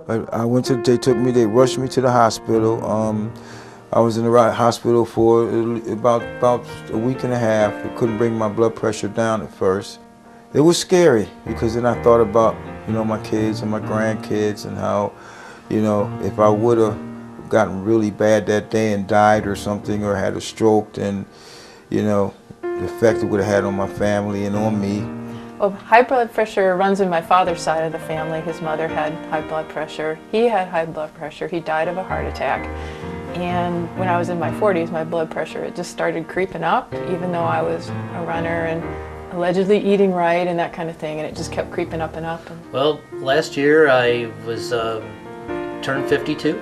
They rushed me to the hospital. I was in the hospital for about a week and a half. I couldn't bring my blood pressure down at first. It was scary because then I thought about, my kids and my grandkids and how, if I would have gotten really bad that day and died or something or had a stroke, then, the effect it would have had on my family and on me. Well, high blood pressure runs in my father's side of the family. His mother had high blood pressure. He had high blood pressure. He died of a heart attack. And when I was in my 40s, my blood pressure, it just started creeping up, even though I was a runner and allegedly eating right and that kind of thing, and it just kept creeping up and up. Well, last year I was turned 52.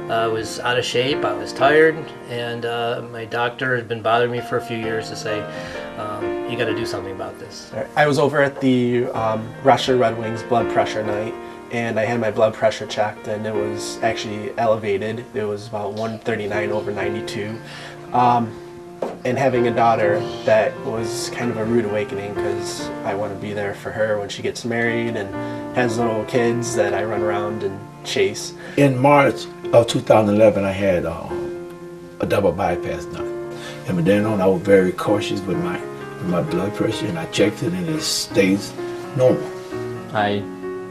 I was out of shape, I was tired, and my doctor had been bothering me for a few years to say, you got to do something about this. I was over at the Rochester Red Wings blood pressure night, and I had my blood pressure checked, and it was actually elevated. It was about 139/92. And having a daughter, that was kind of a rude awakening because I want to be there for her when she gets married and has little kids that I run around and chase. In March of 2011, I had a double bypass done. And from then on, I was very cautious with my blood pressure, and I checked it, and it stays normal. I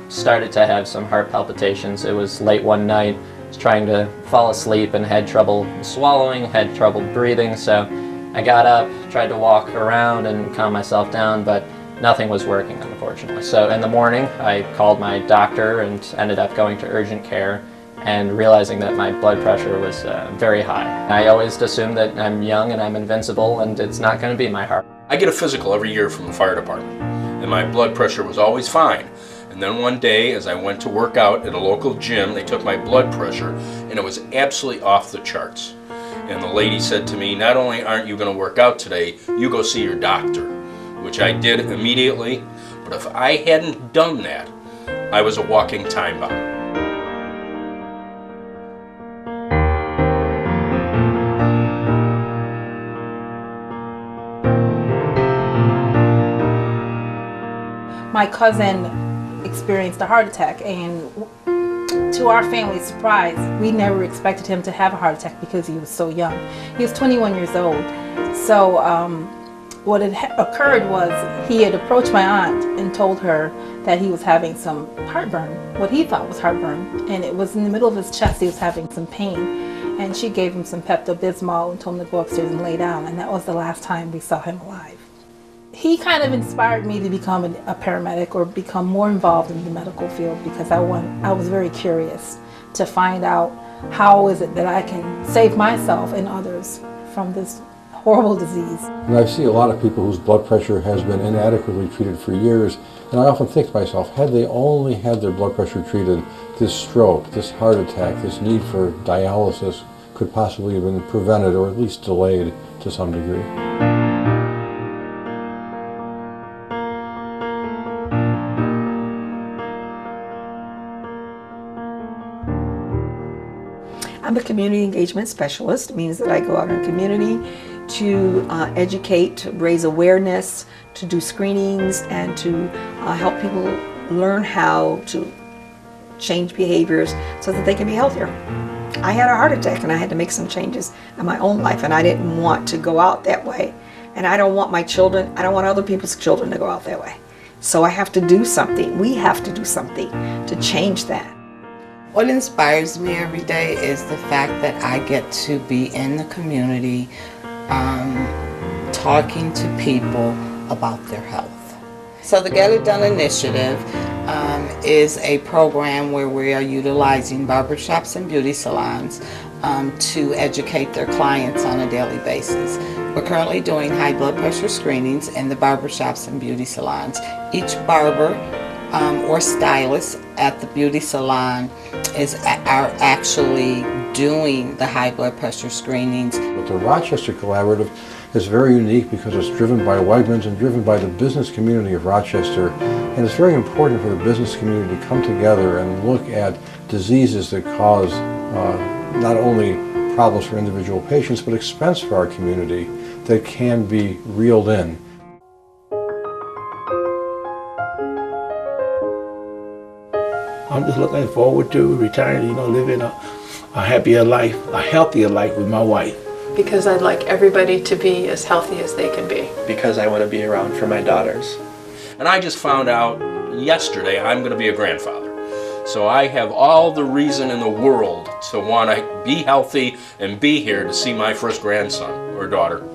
started to have some heart palpitations. It was late one night. I was trying to fall asleep and had trouble swallowing, had trouble breathing, so I got up, tried to walk around and calm myself down, but nothing was working, unfortunately. So in the morning, I called my doctor and ended up going to urgent care and realizing that my blood pressure was very high. I always assume that I'm young and I'm invincible and it's not going to be my heart. I get a physical every year from the fire department, and my blood pressure was always fine. And then one day, as I went to work out at a local gym, they took my blood pressure, and it was absolutely off the charts. And the lady said to me, not only aren't you going to work out today, you go see your doctor, which I did immediately. But if I hadn't done that, I was a walking time bomb. My cousin experienced a heart attack, and to our family's surprise, we never expected him to have a heart attack because he was so young. He was 21 years old. So what had occurred was he had approached my aunt and told her that he was having some heartburn, what he thought was heartburn, and it was in the middle of his chest. He was having some pain, and she gave him some Pepto-Bismol and told him to go upstairs and lay down, and that was the last time we saw him alive. He kind of inspired me to become a paramedic or become more involved in the medical field because I was very curious to find out how is it that I can save myself and others from this horrible disease. And I see a lot of people whose blood pressure has been inadequately treated for years, and I often think to myself, had they only had their blood pressure treated, this stroke, this heart attack, this need for dialysis could possibly have been prevented or at least delayed to some degree. I'm a community engagement specialist. It means that I go out in the community to educate, to raise awareness, to do screenings, and to help people learn how to change behaviors so that they can be healthier. I had a heart attack and I had to make some changes in my own life, and I didn't want to go out that way. And I don't want my children, I don't want other people's children to go out that way. So I have to do something. We have to do something to change that. What inspires me every day is the fact that I get to be in the community talking to people about their health. So the Get It Done Initiative is a program where we are utilizing barbershops and beauty salons to educate their clients on a daily basis. We're currently doing high blood pressure screenings in the barbershops and beauty salons. Each barber or stylist at the beauty salon are actually doing the high blood pressure screenings. But the Rochester Collaborative is very unique because it's driven by Wegmans and driven by the business community of Rochester. And it's very important for the business community to come together and look at diseases that cause not only problems for individual patients, but expense for our community that can be reeled in. I'm just looking forward to retiring, you know, living a happier life, a healthier life with my wife. Because I'd like everybody to be as healthy as they can be. Because I want to be around for my daughters. And I just found out yesterday I'm going to be a grandfather. So I have all the reason in the world to want to be healthy and be here to see my first grandson or daughter,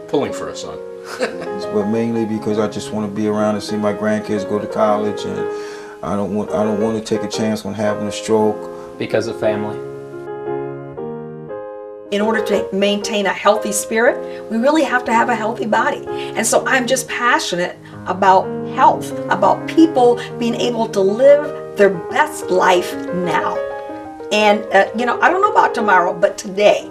pulling for a son. But mainly because I just want to be around and see my grandkids go to college, and I don't want to take a chance on having a stroke. Because of family. In order to maintain a healthy spirit, we really have to have a healthy body. And so I'm just passionate about health, about people being able to live their best life now. And, you know, I don't know about tomorrow, but today.